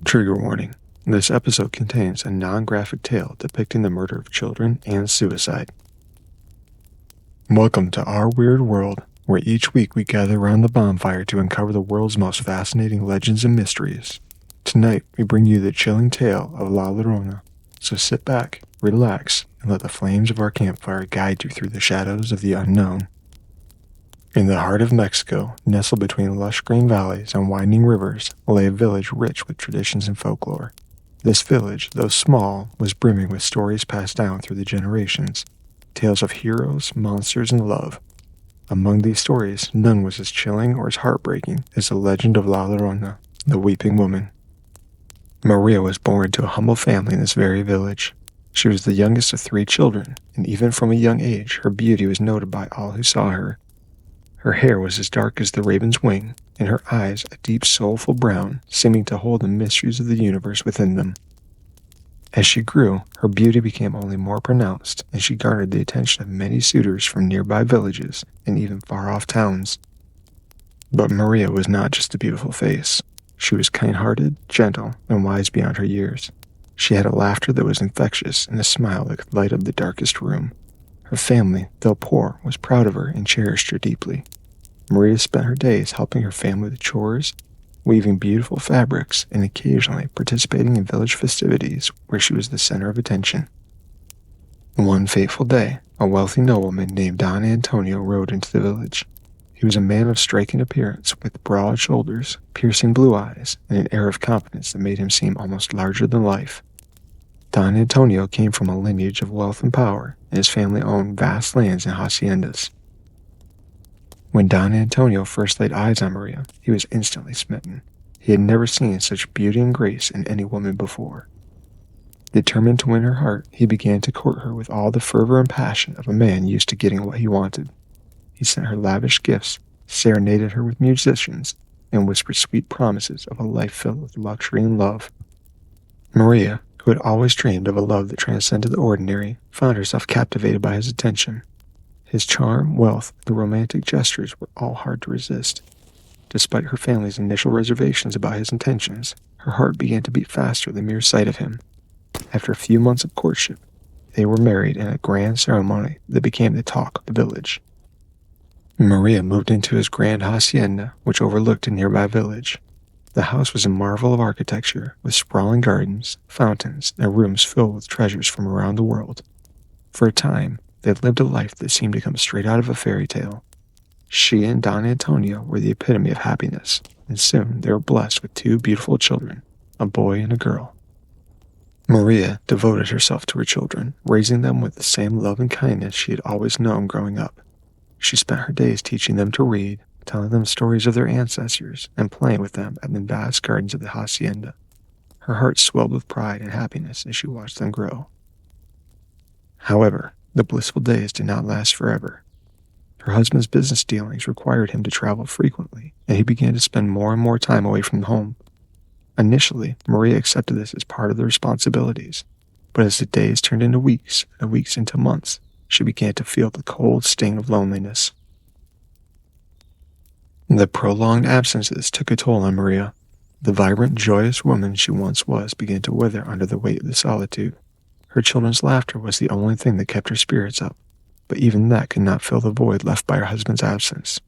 Trigger warning. This episode contains a non-graphic tale depicting the murder of children and suicide. Welcome to our weird world, where each week we gather around the bonfire to uncover the world's most fascinating legends and mysteries. Tonight, we bring you the chilling tale of La Llorona. So sit back, relax, and let the flames of our campfire guide you through the shadows of the unknown. In the heart of Mexico, nestled between lush green valleys and winding rivers, lay a village rich with traditions and folklore. This village, though small, was brimming with stories passed down through the generations, tales of heroes, monsters, and love. Among these stories, none was as chilling or as heartbreaking as the legend of La Llorona, the weeping woman. Maria was born to a humble family in this very village. She was the youngest of 3 children, and even from a young age, her beauty was noted by all who saw her. Her hair was as dark as the raven's wing, and her eyes a deep soulful brown, seeming to hold the mysteries of the universe within them. As she grew, her beauty became only more pronounced, and she garnered the attention of many suitors from nearby villages and even far-off towns. But Maria was not just a beautiful face. She was kind-hearted, gentle, and wise beyond her years. She had a laughter that was infectious and a smile that could light up the darkest room. Her family, though poor, was proud of her and cherished her deeply. Maria spent her days helping her family with chores, weaving beautiful fabrics, and occasionally participating in village festivities where she was the center of attention. One fateful day, a wealthy nobleman named Don Antonio rode into the village. He was a man of striking appearance with broad shoulders, piercing blue eyes, and an air of confidence that made him seem almost larger than life. Don Antonio came from a lineage of wealth and power, and his family owned vast lands and haciendas. When Don Antonio first laid eyes on Maria, he was instantly smitten. He had never seen such beauty and grace in any woman before. Determined to win her heart, he began to court her with all the fervor and passion of a man used to getting what he wanted. He sent her lavish gifts, serenaded her with musicians, and whispered sweet promises of a life filled with luxury and love. Maria, who had always dreamed of a love that transcended the ordinary, found herself captivated by his attention. His charm, wealth, and the romantic gestures were all hard to resist. Despite her family's initial reservations about his intentions, her heart began to beat faster at the mere sight of him. After a few months of courtship, they were married in a grand ceremony that became the talk of the village. Maria moved into his grand hacienda, which overlooked a nearby village. The house was a marvel of architecture, with sprawling gardens, fountains, and rooms filled with treasures from around the world. For a time, they had lived a life that seemed to come straight out of a fairy tale. She and Don Antonio were the epitome of happiness, and soon they were blessed with 2 beautiful children, a boy and a girl. Maria devoted herself to her children, raising them with the same love and kindness she had always known growing up. She spent her days teaching them to read, telling them stories of their ancestors, and playing with them in the vast gardens of the hacienda. Her heart swelled with pride and happiness as she watched them grow. However, the blissful days did not last forever. Her husband's business dealings required him to travel frequently, and he began to spend more and more time away from home. Initially, Maria accepted this as part of the responsibilities, but as the days turned into weeks, and the weeks into months, she began to feel the cold sting of loneliness. The prolonged absences took a toll on Maria. The vibrant, joyous woman she once was began to wither under the weight of the solitude. Her children's laughter was the only thing that kept her spirits up, but even that could not fill the void left by her husband's absence.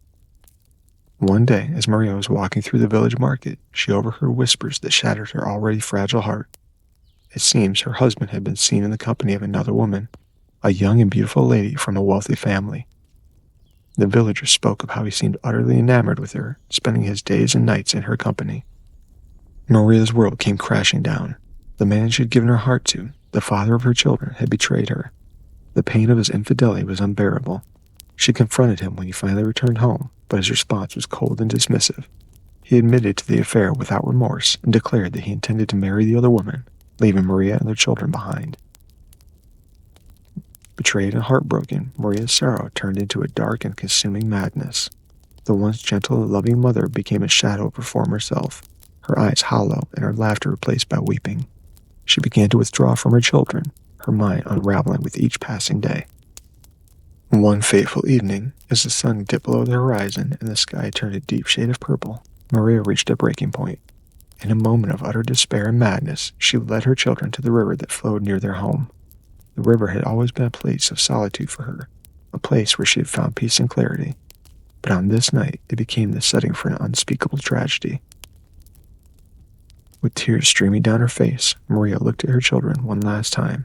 One day, as Maria was walking through the village market, she overheard whispers that shattered her already fragile heart. It seems her husband had been seen in the company of another woman, a young and beautiful lady from a wealthy family. The villagers spoke of how he seemed utterly enamored with her, spending his days and nights in her company. Maria's world came crashing down. The man she had given her heart to, the father of her children, had betrayed her. The pain of his infidelity was unbearable. She confronted him when he finally returned home, but his response was cold and dismissive. He admitted to the affair without remorse and declared that he intended to marry the other woman, leaving Maria and their children behind. Betrayed and heartbroken, Maria's sorrow turned into a dark and consuming madness. The once gentle and loving mother became a shadow of her former self, her eyes hollow and her laughter replaced by weeping. She began to withdraw from her children, her mind unraveling with each passing day. One fateful evening, as the sun dipped below the horizon and the sky turned a deep shade of purple, Maria reached a breaking point. In a moment of utter despair and madness, she led her children to the river that flowed near their home. The river had always been a place of solitude for her, a place where she had found peace and clarity. But on this night, it became the setting for an unspeakable tragedy. With tears streaming down her face, Maria looked at her children one last time.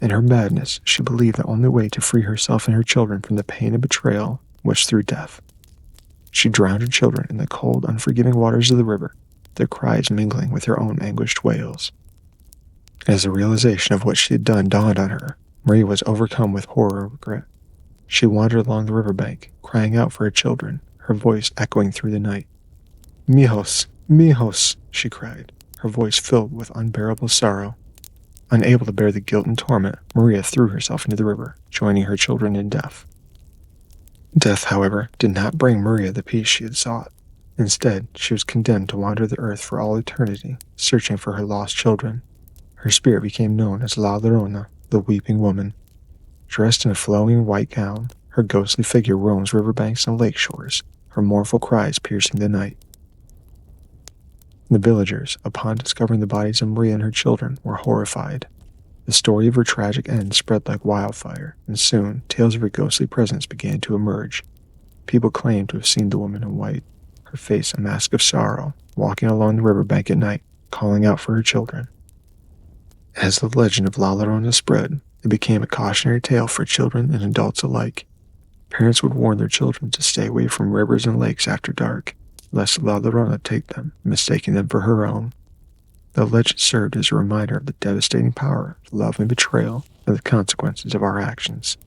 In her madness, she believed the only way to free herself and her children from the pain of betrayal was through death. She drowned her children in the cold, unforgiving waters of the river, their cries mingling with her own anguished wails. As the realization of what she had done dawned on her, Maria was overcome with horror and regret. She wandered along the riverbank, crying out for her children, her voice echoing through the night. "Mijos, mijos," she cried, her voice filled with unbearable sorrow. Unable to bear the guilt and torment, Maria threw herself into the river, joining her children in death. Death, however, did not bring Maria the peace she had sought. Instead, she was condemned to wander the earth for all eternity, searching for her lost children. Her spirit became known as La Llorona, the weeping woman. Dressed in a flowing white gown, her ghostly figure roams riverbanks and lake shores, her mournful cries piercing the night. The villagers, upon discovering the bodies of Maria and her children, were horrified. The story of her tragic end spread like wildfire, and soon tales of her ghostly presence began to emerge. People claimed to have seen the woman in white, her face a mask of sorrow, walking along the riverbank at night, calling out for her children. As the legend of La Llorona spread, it became a cautionary tale for children and adults alike. Parents would warn their children to stay away from rivers and lakes after dark, lest La Llorona take them, mistaking them for her own. The legend served as a reminder of the devastating power of love and betrayal and the consequences of our actions.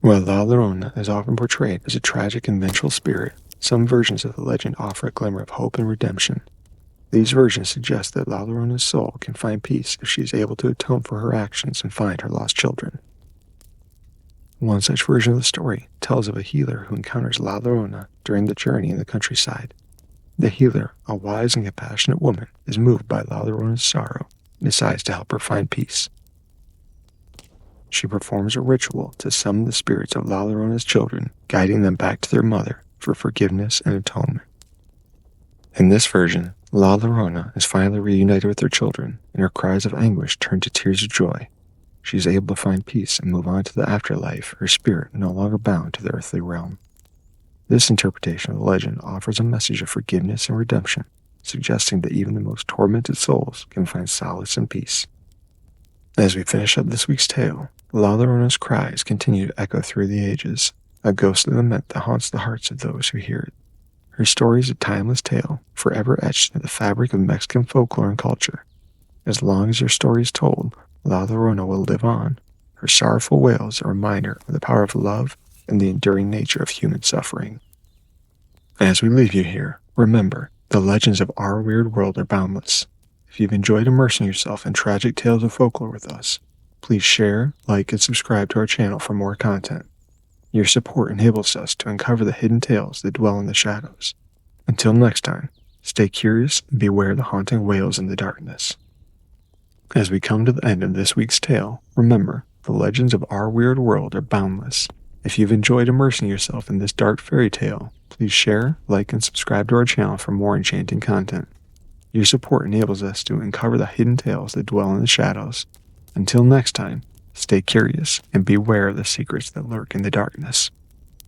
While La Llorona is often portrayed as a tragic and vengeful spirit, some versions of the legend offer a glimmer of hope and redemption. These versions suggest that La Llorona's soul can find peace if she is able to atone for her actions and find her lost children. One such version of the story tells of a healer who encounters La Llorona during the journey in the countryside. The healer, a wise and compassionate woman, is moved by La Llorona's sorrow and decides to help her find peace. She performs a ritual to summon the spirits of La Llorona's children, guiding them back to their mother for forgiveness and atonement. In this version, La Llorona is finally reunited with her children, and her cries of anguish turn to tears of joy. She is able to find peace and move on to the afterlife, her spirit no longer bound to the earthly realm. This interpretation of the legend offers a message of forgiveness and redemption, suggesting that even the most tormented souls can find solace and peace. As we finish up this week's tale, La Llorona's cries continue to echo through the ages, a ghostly lament that haunts the hearts of those who hear it. Her story is a timeless tale, forever etched into the fabric of Mexican folklore and culture. As long as her story is told, La Llorona will live on. Her sorrowful wails are a reminder of the power of love and the enduring nature of human suffering. As we leave you here, remember, the legends of our weird world are boundless. If you've enjoyed immersing yourself in tragic tales of folklore with us, please share, like, and subscribe to our channel for more content. Your support enables us to uncover the hidden tales that dwell in the shadows. Until next time, stay curious and beware the haunting wails in the darkness. As we come to the end of this week's tale, remember, the legends of our weird world are boundless. If you've enjoyed immersing yourself in this dark fairy tale, please share, like, and subscribe to our channel for more enchanting content. Your support enables us to uncover the hidden tales that dwell in the shadows. Until next time, stay curious and beware of the secrets that lurk in the darkness.